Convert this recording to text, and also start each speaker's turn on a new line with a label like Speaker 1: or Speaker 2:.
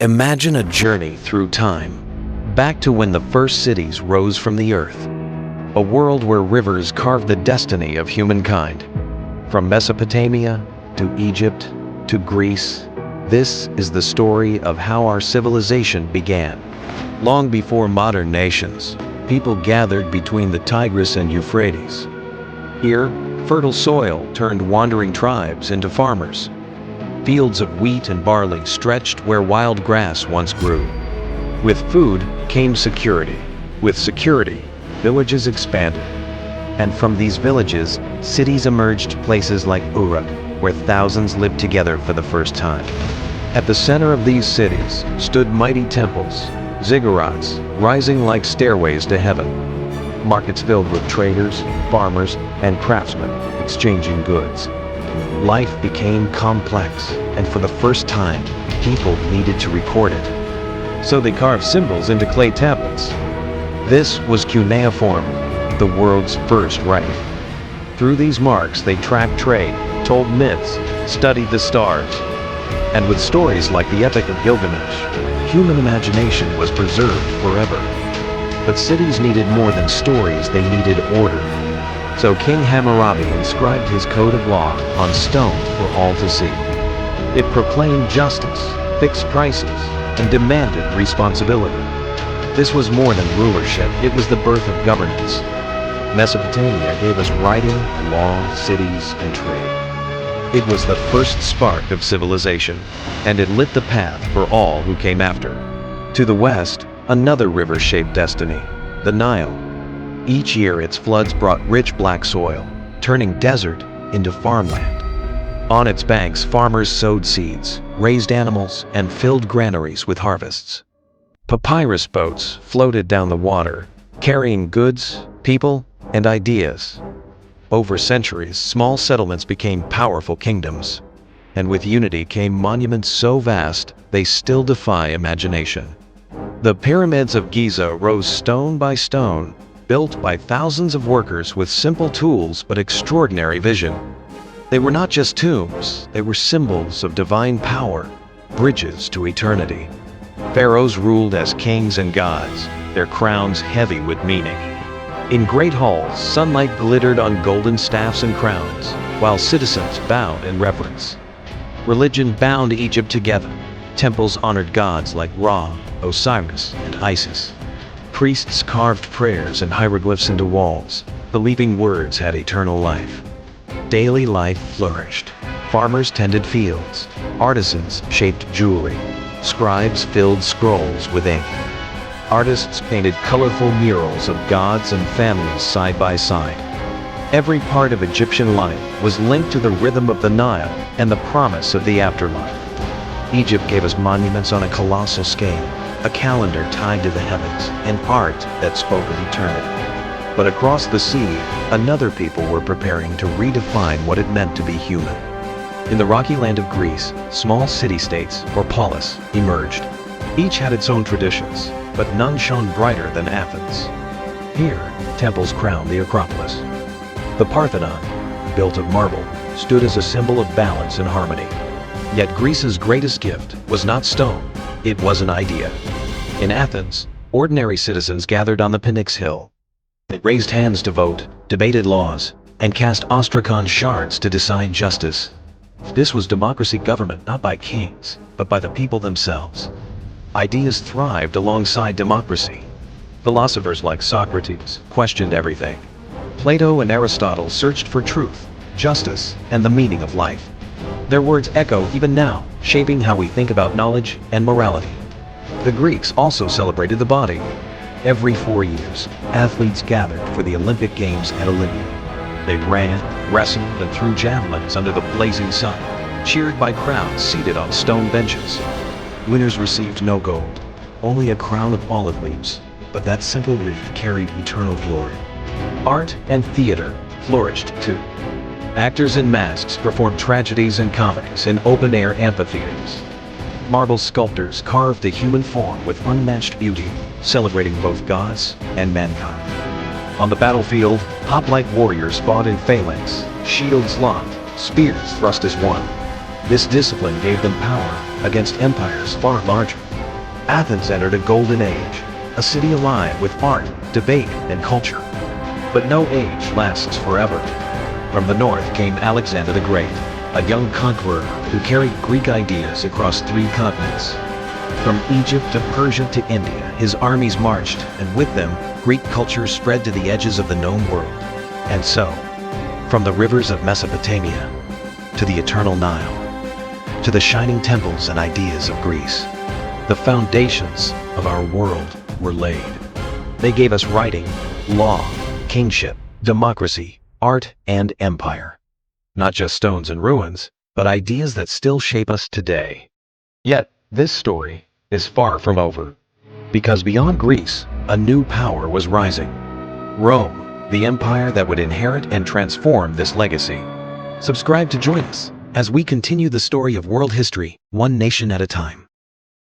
Speaker 1: Imagine a journey through time, back to when the first cities rose from the earth. A world where rivers carved the destiny of humankind. From Mesopotamia to Egypt to Greece, this is the story of how our civilization began. Long before modern nations, people gathered between the Tigris and Euphrates. Here, fertile soil turned wandering tribes into farmers. Fields of wheat and barley stretched where wild grass once grew. With food came security. With security, villages expanded. And from these villages, cities emerged, places like Uruk, where thousands lived together for the first time. At the center of these cities stood mighty temples, ziggurats rising like stairways to heaven. Markets filled with traders, farmers, and craftsmen exchanging goods. Life became complex, and for the first time, people needed to record it. So they carved symbols into clay tablets. This was cuneiform, the world's first writing. Through these marks, they tracked trade, told myths, studied the stars. And with stories like the Epic of Gilgamesh, human imagination was preserved forever. But cities needed more than stories, they needed order. So King Hammurabi inscribed his code of law on stone for all to see. It proclaimed justice, fixed prices, and demanded responsibility. This was more than rulership, it was the birth of governance. Mesopotamia gave us writing, law, cities, and trade. It was the first spark of civilization, and it lit the path for all who came after. To the west, another river shaped destiny, the Nile. Each year its floods brought rich black soil, turning desert into farmland. On its banks, farmers sowed seeds, raised animals, and filled granaries with harvests. Papyrus boats floated down the water, carrying goods, people, and ideas. Over centuries, small settlements became powerful kingdoms. And with unity came monuments so vast, they still defy imagination. The pyramids of Giza rose stone by stone, built by thousands of workers with simple tools but extraordinary vision. They were not just tombs, they were symbols of divine power, bridges to eternity. Pharaohs ruled as kings and gods, their crowns heavy with meaning. In great halls, sunlight glittered on golden staffs and crowns, while citizens bowed in reverence. Religion bound Egypt together. Temples honored gods like Ra, Osiris, and Isis. Priests carved prayers and hieroglyphs into walls, believing words had eternal life. Daily life flourished. Farmers tended fields. Artisans shaped jewelry. Scribes filled scrolls with ink. Artists painted colorful murals of gods and families side by side. Every part of Egyptian life was linked to the rhythm of the Nile and the promise of the afterlife. Egypt gave us monuments on a colossal scale, a calendar tied to the heavens, and art that spoke of eternity. But across the sea, another people were preparing to redefine what it meant to be human. In the rocky land of Greece, small city-states, or polis, emerged. Each had its own traditions, but none shone brighter than Athens. Here, temples crowned the Acropolis. The Parthenon, built of marble, stood as a symbol of balance and harmony. Yet Greece's greatest gift was not stone, it was an idea. In Athens, ordinary citizens gathered on the Pnyx Hill. They raised hands to vote, debated laws, and cast ostracon shards to decide justice. This was democracy government not by kings, but by the people themselves. Ideas thrived alongside democracy. Philosophers like Socrates questioned everything. Plato and Aristotle searched for truth, justice, and the meaning of life. Their words echo even now, shaping how we think about knowledge and morality. The Greeks also celebrated the body. Every 4 years, athletes gathered for the Olympic Games at Olympia. They ran, wrestled, and threw javelins under the blazing sun, cheered by crowds seated on stone benches. Winners received no gold, only a crown of olive leaves, but that simple wreath carried eternal glory. Art and theater flourished too. Actors in masks performed tragedies and comedies in open-air amphitheaters. Marble sculptors carved the human form with unmatched beauty, celebrating both gods and mankind. On the battlefield, hoplite warriors fought in phalanx, shields locked, spears thrust as one. This discipline gave them power against empires far larger. Athens entered a golden age, a city alive with art, debate, and culture. But no age lasts forever. From the north came Alexander the Great, a young conqueror who carried Greek ideas across 3 continents. From Egypt to Persia to India, his armies marched, and with them, Greek culture spread to the edges of the known world. And so, from the rivers of Mesopotamia, to the eternal Nile, to the shining temples and ideas of Greece, the foundations of our world were laid. They gave us writing, law, kingship, democracy, art, and empire. Not just stones and ruins, but ideas that still shape us today. Yet, this story is far from over. Because beyond Greece, a new power was rising. Rome, the empire that would inherit and transform this legacy. Subscribe to join us as we continue the story of world history, one nation at a time.